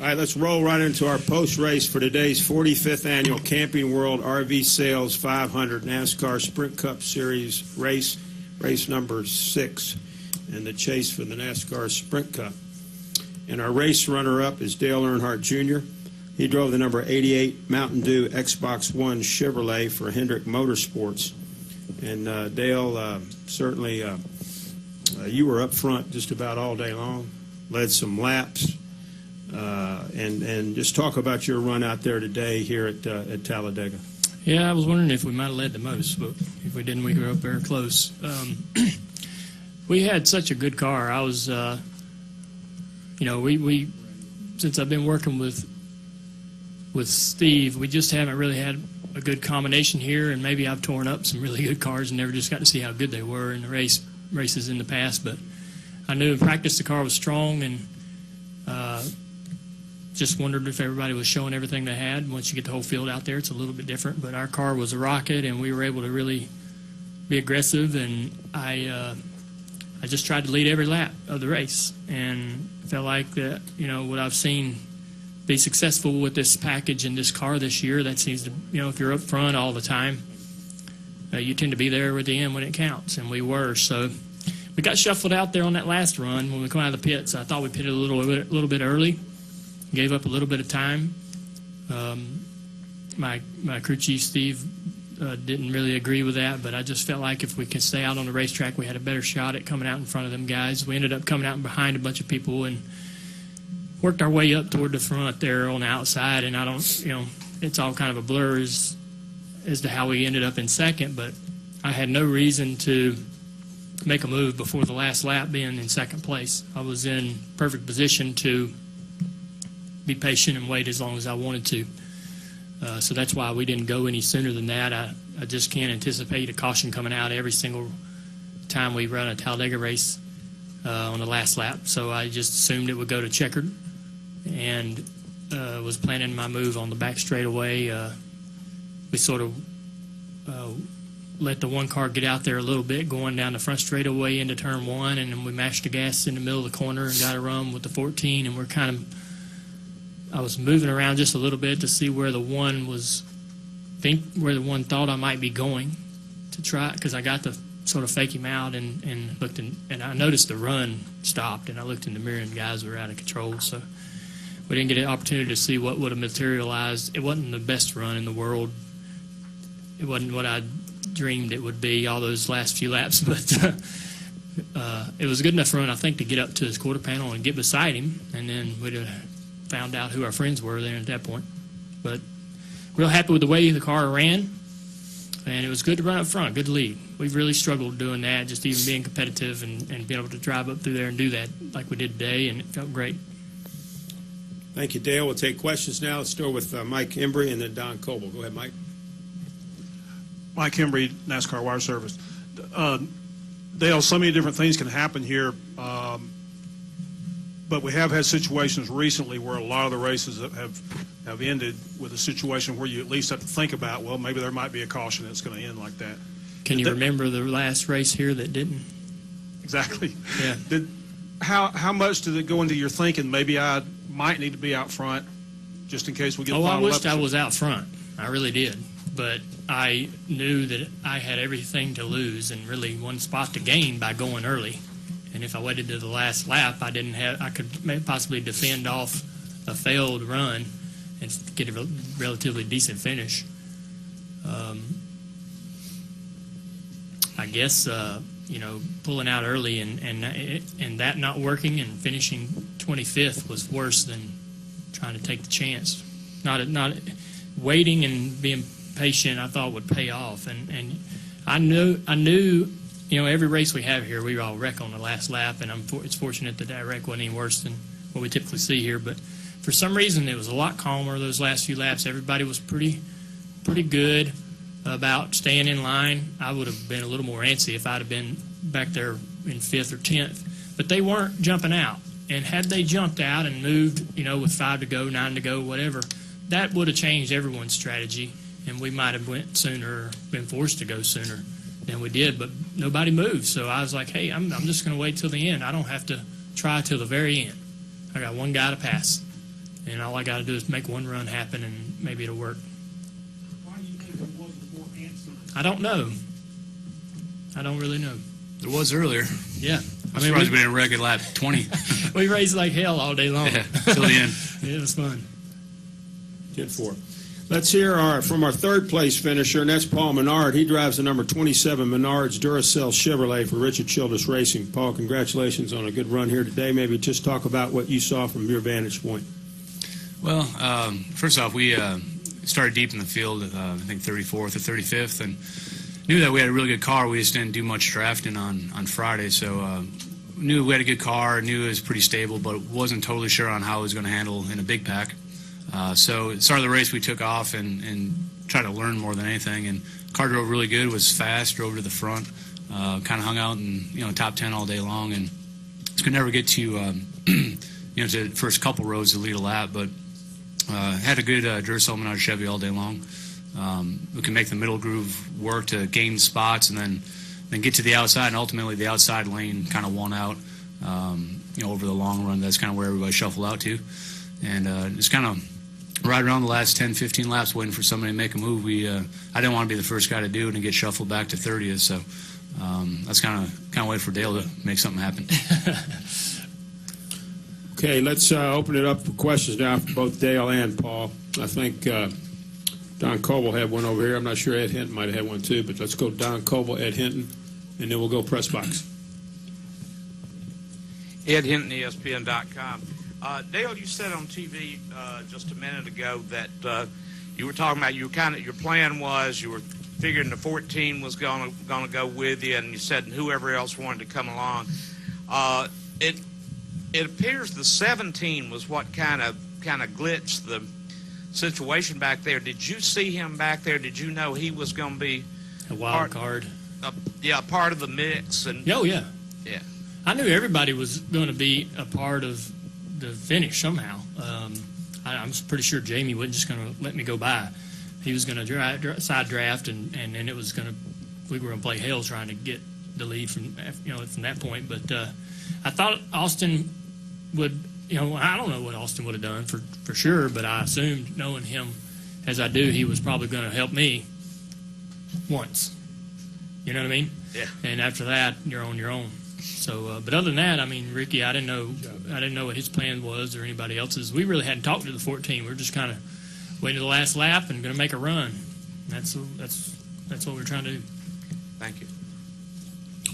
All right, let's roll right into our post-race for today's 45th Annual Camping World RV Sales 500 NASCAR Sprint Cup Series race number 6, and the chase for the NASCAR Sprint Cup. And our race runner-up is Dale Earnhardt Jr. He drove the number 88 Mountain Dew Xbox One Chevrolet for Hendrick Motorsports. And Dale, certainly you were up front just about all day long, led some laps. And just talk about your run out there today here at Talladega. Yeah, I was wondering if we might have led the most, but if we didn't, we were up very close. We had such a good car. I was, we since I've been working with Steve, we just haven't really had a good combination here, and maybe I've torn up some really good cars and never just got to see how good they were in the races in the past. But I knew in practice the car was strong, and just wondered if everybody was showing everything they had. Once you get the whole field out there, it's a little bit different. But our car was a rocket, and we were able to really be aggressive. And I just tried to lead every lap of the race, and felt like that, what I've seen be successful with this package and this car this year. That seems to, if you're up front all the time, you tend to be there at the end when it counts, and we were. So we got shuffled out there on that last run when we come out of the pits. I thought we pitted a little bit early. Gave up a little bit of time. My crew chief, Steve, didn't really agree with that, but I just felt like if we could stay out on the racetrack, we had a better shot at coming out in front of them guys. We ended up coming out behind a bunch of people and worked our way up toward the front there on the outside, and I don't, it's all kind of a blur as to how we ended up in second, but I had no reason to make a move before the last lap being in second place. I was in perfect position to be patient and wait as long as I wanted to. So that's why we didn't go any sooner than that. I just can't anticipate a caution coming out every single time we run a Talladega race on the last lap. So I just assumed it would go to checkered, and was planning my move on the back straightaway. We sort of let the one car get out there a little bit going down the front straightaway into turn 1, and then we mashed the gas in the middle of the corner and got a run with the 14, and I was moving around just a little bit to see where the one thought I might be going to try, because I got to sort of fake him out and looked and I noticed the run stopped, and I looked in the mirror and guys were out of control. So we didn't get an opportunity to see what would have materialized. It wasn't the best run in the world. It wasn't what I dreamed it would be all those last few laps, but it was a good enough run, I think, to get up to his quarter panel and get beside him, and then we'd have found out who our friends were there at that point. But real happy with the way the car ran, and it was good to run up front, good to lead. We've really struggled doing that, just even being competitive and being able to drive up through there and do that like we did today, and it felt great. Thank you, Dale. We'll take questions now. Let's start with Mike Embry and then Don Coble. Go ahead, Mike. Mike Embry, NASCAR Wire Service. Dale, so many different things can happen here, but we have had situations recently where a lot of the races have ended with a situation where you at least have to think about, well, maybe there might be a caution that's going to end like that. Can you remember the last race here that didn't? Exactly. Yeah. How much did it go into your thinking, maybe I might need to be out front just in case we get the final I wished episode? I was out front. I really did. But I knew that I had everything to lose and really one spot to gain by going early. And if I waited to the last lap, I could possibly defend off a failed run and get a relatively decent finish. I guess pulling out early and that not working and finishing 25th was worse than trying to take the chance. Not waiting and being patient, I thought would pay off. And I knew. Every race we have here, we all wreck on the last lap, and it's fortunate that wreck wasn't any worse than what we typically see here. But for some reason, it was a lot calmer those last few laps. Everybody was pretty good about staying in line. I would have been a little more antsy if I'd have been back there in 5th or 10th. But they weren't jumping out. And had they jumped out and moved, with 5 to go, 9 to go, whatever, that would have changed everyone's strategy, and we might have went sooner or been forced to go sooner than we did, but nobody moved. So I was like, hey, I'm just going to wait till the end. I don't have to try till the very end. I got one guy to pass. And all I got to do is make one run happen, and maybe it'll work. Why do you think there wasn't more answer? I don't know. I don't really know. There was earlier. Yeah. I'm surprised we didn't wreck at lap 20. We raced like hell all day long. Yeah, till the end. Yeah, it was fun. 10-4. Let's hear from our third place finisher, and that's Paul Menard. He drives the number 27 Menard's Duracell Chevrolet for Richard Childress Racing. Paul, congratulations on a good run here today. Maybe just talk about what you saw from your vantage point. Well, first off, we started deep in the field, I think 34th or 35th, and knew that we had a really good car. We just didn't do much drafting on Friday, so knew we had a good car, knew it was pretty stable, but wasn't totally sure on how it was going to handle in a big pack. So at the start of the race, we took off and tried to learn more than anything. And car drove really good, was fast, drove to the front, kind of hung out in top 10 all day long, and could never get to to the first couple rows to lead a lap. But had a good Duracell Menard Chevy all day long. We can make the middle groove work to gain spots, and then get to the outside, and ultimately the outside lane kind of won out. Over the long run, that's kind of where everybody shuffled out to, and just kind of right around the last 10, 15 laps waiting for somebody to make a move. I didn't want to be the first guy to do it and get shuffled back to 30th, so that's kind of waiting for Dale to make something happen. Okay, let's open it up for questions now for both Dale and Paul. I think Don Coble had one over here. I'm not sure Ed Hinton might have had one too, but let's go Don Coble, Ed Hinton, and then we'll go press box. Ed Hinton, ESPN.com. Dale, you said on TV just a minute ago that you were talking about your plan was you were figuring the 14 was going to go with you, and you said whoever else wanted to come along. It appears the 17 was what kind of glitched the situation back there. Did you see him back there? Did you know he was going to be A wild card. Part of the mix? And Oh, yeah. yeah. I knew everybody was going to be a part of the finish somehow. I'm pretty sure Jamie wasn't just going to let me go by. He was going to side draft, and then it was we were going to play hell trying to get the lead from that point. But I thought Austin would, I don't know what Austin would have done for sure, but I assumed, knowing him as I do, he was probably going to help me once. You know what I mean? Yeah. And after that, you're on your own. So, but other than that, I mean, Ricky, I didn't know what his plan was or anybody else's. We really hadn't talked to the 14. We were just kind of waiting to the last lap and going to make a run. That's what we're trying to do. Thank you.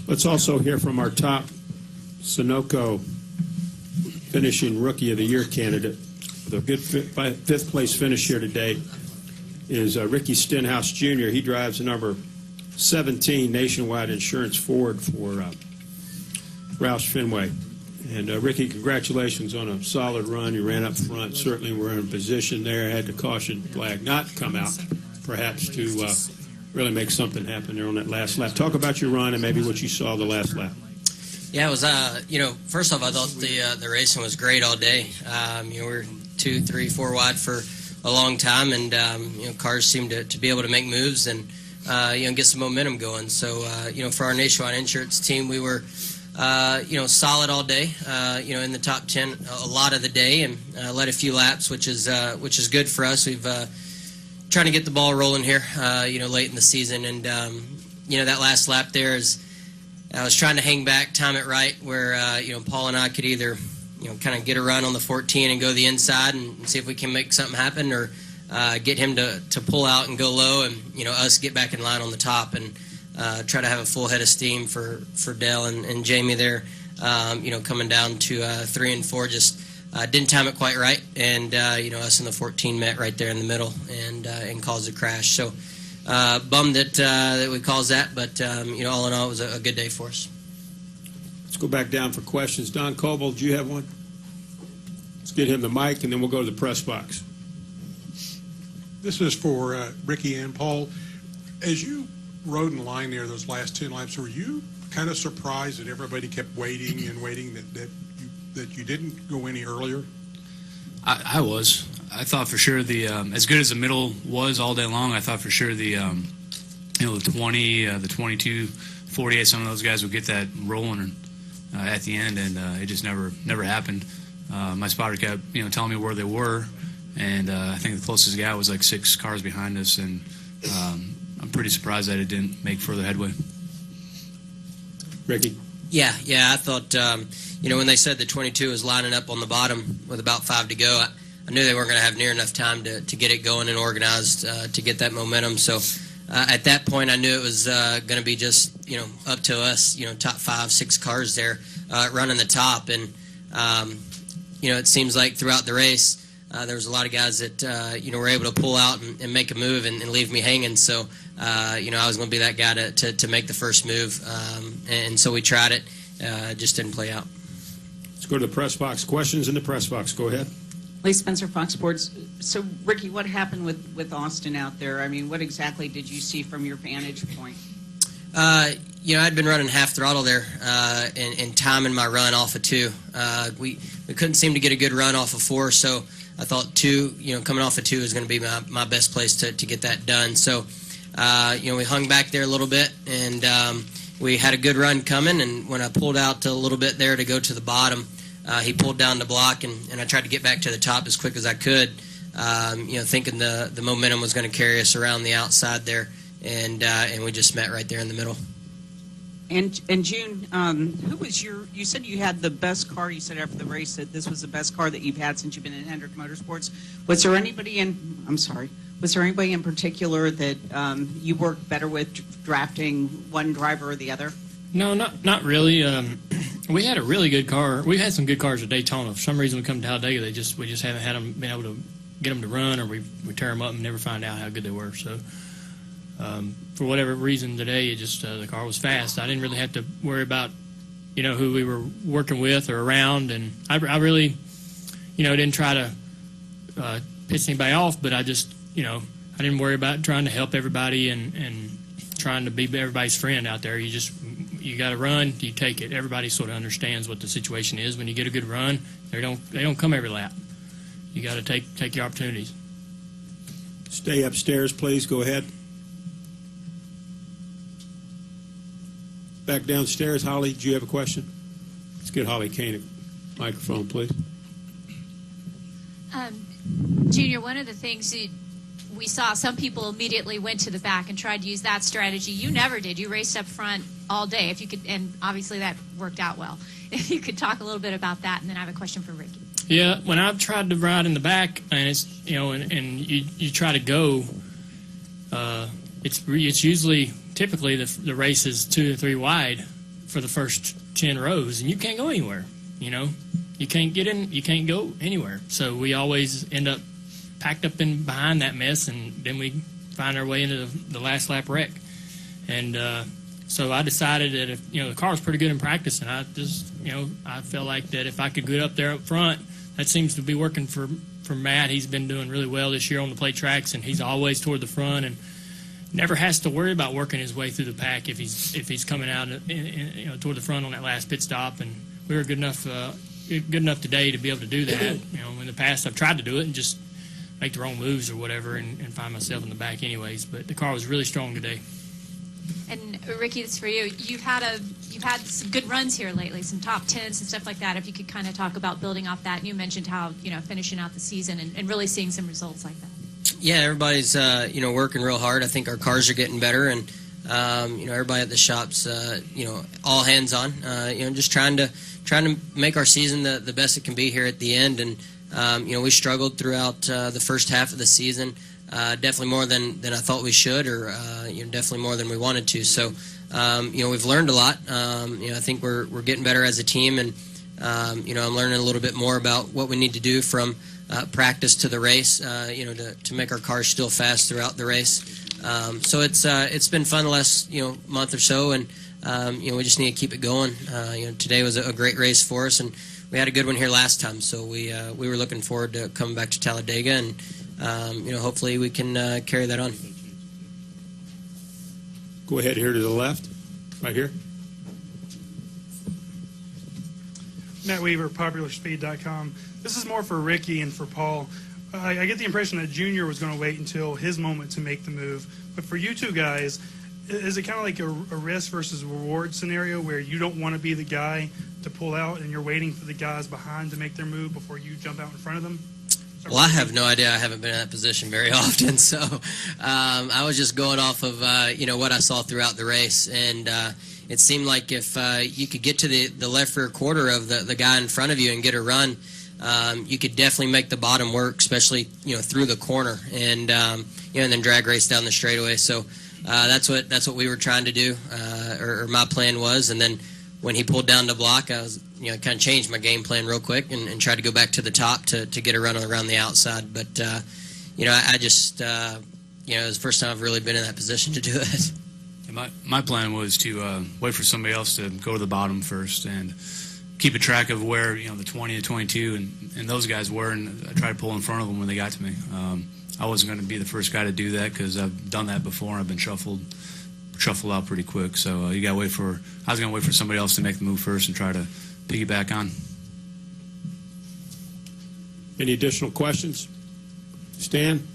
Let's also hear from our top Sunoco finishing Rookie of the Year candidate. The good fifth place finish here today is Ricky Stenhouse Jr. He drives the number 17 Nationwide Insurance Ford for Roush Fenway. And Ricky, congratulations on a solid run. You ran up front. Certainly were in a position there. Had the caution flag not come out, perhaps to really make something happen there on that last lap. Talk about your run and maybe what you saw the last lap. Yeah, it was, first off, I thought the racing was great all day. We were 2, 3, 4 wide for a long time, and, cars seemed to be able to make moves and, get some momentum going. So, for our Nationwide Insurance team, we were, solid all day, in the top 10 a lot of the day, and led a few laps, which is good for us. We've trying to get the ball rolling here, late in the season. And, that last lap there is, I was trying to hang back, time it right, where, Paul and I could either, kind of get a run on the 14 and go the inside and see if we can make something happen, or get him to pull out and go low, and, us get back in line on the top and try to have a full head of steam for Dale and Jamie there, coming down to 3 and 4, just didn't time it quite right, and, us in the 14 met right there in the middle and caused a crash. So, bummed that we caused that, but all in all, it was a good day for us. Let's go back down for questions. Don Coble, do you have one? Let's get him the mic, and then we'll go to the press box. This is for Ricky and Paul. As you rode in line there those last 10 laps, were you kind of surprised that everybody kept waiting and waiting, that you didn't go any earlier? I was. I thought for sure as good as the middle was all day long, I thought for sure the 20, the 22, 48, some of those guys would get that rolling at the end, and it just never happened. my spotter kept, telling me where they were, and I think the closest guy was like 6 cars behind us, and I'm pretty surprised that it didn't make further headway. Ricky? Yeah, I thought, when they said the 22 was lining up on the bottom with about 5 to go, I knew they weren't going to have near enough time to get it going and organized to get that momentum. So at that point, I knew it was going to be just, up to us, top 5, 6 cars there running the top. And, it seems like throughout the race, there was a lot of guys that, were able to pull out and make a move and leave me hanging. So, I was going to be that guy to make the first move. And so we tried it. Just didn't play out. Let's go to the press box. Questions in the press box. Go ahead. Lee Spencer, Fox Sports. So, Ricky, what happened with Austin out there? I mean, what exactly did you see from your vantage point? I'd been running half throttle there and timing my run off of 2. We couldn't seem to get a good run off of 4, so I thought 2, coming off of 2 is going to be my best place to get that done. So, we hung back there a little bit, and we had a good run coming, and when I pulled out a little bit there to go to the bottom, he pulled down the block, and I tried to get back to the top as quick as I could, thinking the momentum was going to carry us around the outside there, and we just met right there in the middle. And June, who was you said you had the best car, you said after the race that this was the best car that you've had since you've been in Hendrick Motorsports. Was there anybody in particular that you worked better with drafting one driver or the other? No, not really. We had a really good car. We've had some good cars at Daytona. For some reason, we come to Talladega, we just haven't been able to get them to run, or we tear them up and never find out how good they were. So, for whatever reason today, the car was fast. I didn't really have to worry about, who we were working with or around, and I really, didn't try to piss anybody off, but I just, I didn't worry about trying to help everybody and trying to be everybody's friend out there. You got to run, you take it. Everybody sort of understands what the situation is. When you get a good run, they don't come every lap. You got to take your opportunities. Stay upstairs, please. Go ahead. Back downstairs. Holly, do you have a question? Let's get Holly Kane a microphone, please. Junior, one of the things we saw, some people immediately went to the back and tried to use that strategy. You never did. You raced up front all day. If you could, and obviously that worked out well. If you could talk a little bit about that, and then I have a question for Ricky. Yeah, when I've tried to ride in the back, and it's and you try to go, it's usually typically the race is 2 or 3 wide for the first 10 rows, and you can't go anywhere. You can't get in, you can't go anywhere. So we always end up packed up in behind that mess, and then we find our way into the last lap wreck. And so I decided that if the car was pretty good in practice, and I just I felt like that if I could get up there up front, that seems to be working for Matt. He's been doing really well this year on the plate tracks, and he's always toward the front and never has to worry about working his way through the pack if he's coming out toward the front on that last pit stop. And we were good enough today to be able to do that. In the past I've tried to do it and just make the wrong moves or whatever and find myself in the back anyways. But the car was really strong today. And Ricky, this is for you. You've had some good runs here lately, some top 10s and stuff like that. If you could kind of talk about building off that. And you mentioned how finishing out the season and really seeing some results like that. Yeah, everybody's working real hard. I think our cars are getting better, and everybody at the shops, all hands on. Just trying to make our season the best it can be here at the end. And we struggled throughout the first half of the season, definitely more than I thought we should, or definitely more than we wanted to. So we've learned a lot. I think we're getting better as a team, and I'm learning a little bit more about what we need to do from practice to the race, to make our cars still fast throughout the race. So it's been fun the last month or so, and we just need to keep it going. Today was a great race for us, and we had a good one here last time. So we were looking forward to coming back to Talladega, and hopefully we can carry that on. Go ahead here to the left, right here. Matt Weaver, PopularSpeed.com. This is more for Ricky and for Paul. I get the impression that Junior was going to wait until his moment to make the move. But for you two guys, is it kind of like a risk versus reward scenario where you don't want to be the guy to pull out and you're waiting for the guys behind to make their move before you jump out in front of them? Well, I have no idea. I haven't been in that position very often, so I was just going off of what I saw throughout the race, and it seemed like if you could get to the left rear quarter of the guy in front of you and get a run, you could definitely make the bottom work, especially through the corner, and and then drag race down the straightaway. So that's what we were trying to do, or my plan was, and then when he pulled down to block, I was kind of changed my game plan real quick and tried to go back to the top to get a run around the outside. But I just it was the first time I've really been in that position to do it. My plan was to wait for somebody else to go to the bottom first and keep a track of where the 20 and 22 and those guys were, and I tried to pull in front of them when they got to me. I wasn't going to be the first guy to do that because I've done that before and I've been shuffled out pretty quick. So I was going to wait for somebody else to make the move first and try to piggyback on. Any additional questions? Stan?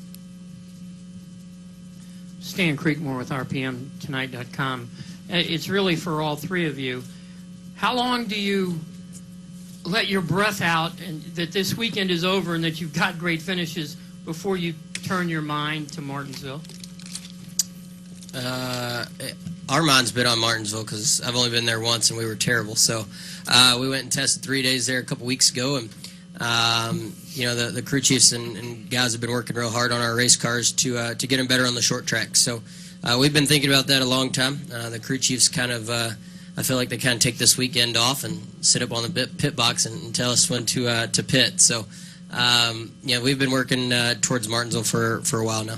Stan Creekmore with RPMTonight.com. It's really for all three of you. How long do you let your breath out and that this weekend is over and that you've got great finishes before you turn your mind to Martinsville? Our mind's been on Martinsville because I've only been there once and we were terrible. So we went and tested 3 days there a couple weeks ago, and the crew chiefs and guys have been working real hard on our race cars to get them better on the short track. So we've been thinking about that a long time. The crew chiefs kind of, I feel like they kind of take this weekend off and sit up on the pit box and tell us when to pit. So we've been working towards Martinsville for a while now.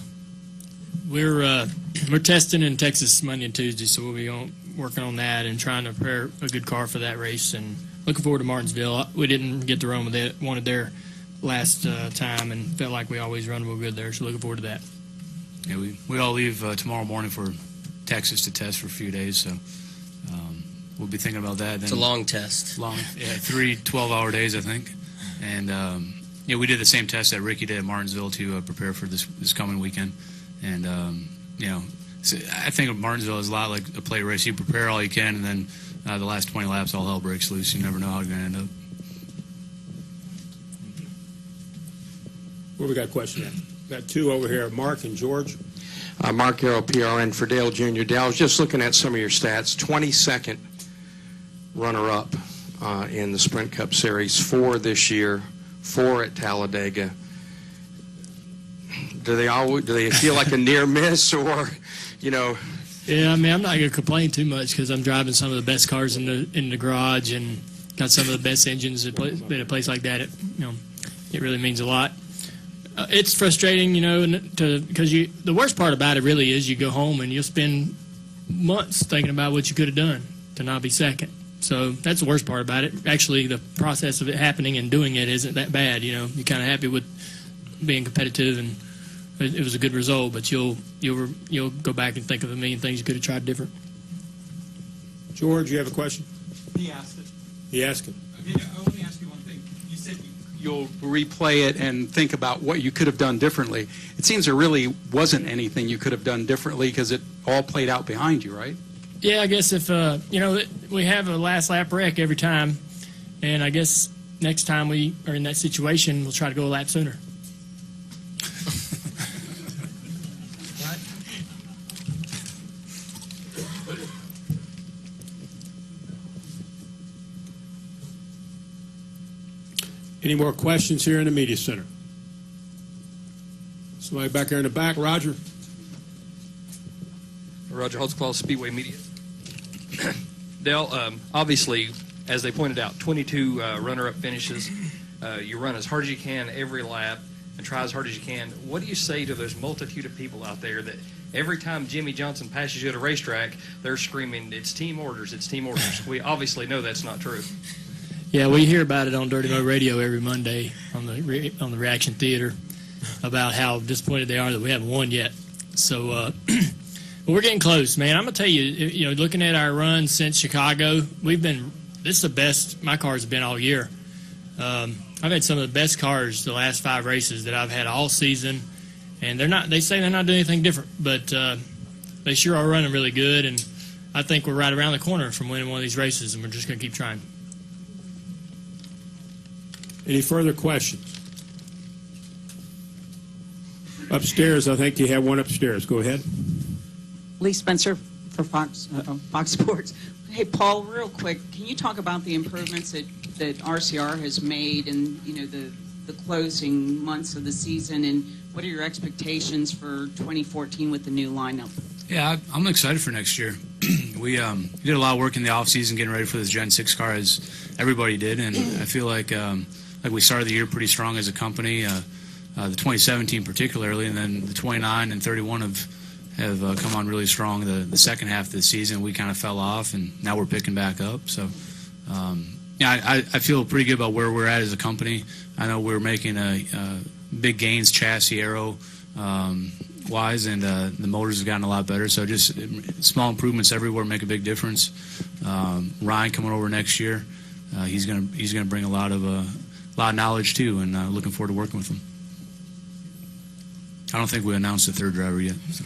We're testing in Texas Monday and Tuesday, so we'll be working on that and trying to prepare a good car for that race. And looking forward to Martinsville. We didn't get to run with it, wanted there last time, and felt like we always run real good there. So looking forward to that. Yeah, we all leave tomorrow morning for Texas to test for a few days, so we'll be thinking about that. It's a long test. 3 12-hour days, I think. And we did the same test that Ricky did at Martinsville to prepare for this coming weekend. And I think of Martinsville is a lot like a plate race. You prepare all you can, and then the last 20 laps, all hell breaks loose. You never know how you're going to end up. Where we got a question at? Got two over here, Mark and George. Mark Arrow, PRN for Dale Jr. Dale, I was just looking at some of your stats. 22nd runner-up in the Sprint Cup Series, 4 this year, 4 at Talladega. Do they feel like a near miss, or, Yeah, I mean, I'm not going to complain too much because I'm driving some of the best cars in the garage and got some of the best engines at a place like that. It really means a lot. It's frustrating, because the worst part about it really is you go home and you'll spend months thinking about what you could have done to not be second. So that's the worst part about it. Actually, the process of it happening and doing it isn't that bad. You're kind of happy with being competitive, and it was a good result. But you'll go back and think of a million things you could have tried different. George, you have a question? He asked it. He asked it. Okay, let me ask you one thing. You said you'll replay it and think about what you could have done differently. It seems there really wasn't anything you could have done differently because it all played out behind you, right? Yeah, I guess if, we have a last lap wreck every time, and I guess next time we are in that situation, we'll try to go a lap sooner. Any more questions here in the media center? Somebody back there in the back, Roger. Roger Holtzclaw, Speedway Media. Dale, obviously, as they pointed out, 22 runner-up finishes. You run as hard as you can every lap and try as hard as you can. What do you say to those multitude of people out there that every time Jimmy Johnson passes you at a racetrack, they're screaming, "It's team orders, it's team orders"? We obviously know that's not true. Yeah, we hear about it on Dirty Mo Radio every Monday on the Reaction Theater about how disappointed they are that we haven't won yet. So we're getting close, man. I'm gonna tell you, looking at our run since Chicago, this is the best my cars have been all year. I've had some of the best cars the last 5 races that I've had all season, and they say they're not doing anything different, but they sure are running really good, and I think we're right around the corner from winning one of these races, and we're just going to keep trying. Any further questions? Upstairs, I think you have one upstairs. Go ahead. Lee Spencer for Fox Sports. Hey, Paul, real quick, can you talk about the improvements that RCR has made and, the closing months of the season, and what are your expectations for 2014 with the new lineup? Yeah, I'm excited for next year. We did a lot of work in the offseason getting ready for this Gen 6 car, as everybody did, and I feel like we started the year pretty strong as a company, the 2017 particularly, and then the 29 and 31 have come on really strong. The second half of the season, we kind of fell off, and now we're picking back up. So, I feel pretty good about where we're at as a company. I know we're making big gains chassis aero wise, and the motors have gotten a lot better. So just small improvements everywhere make a big difference. Ryan coming over next year, he's gonna bring a lot of knowledge too, and looking forward to working with him. I don't think we announced the third driver yet. So.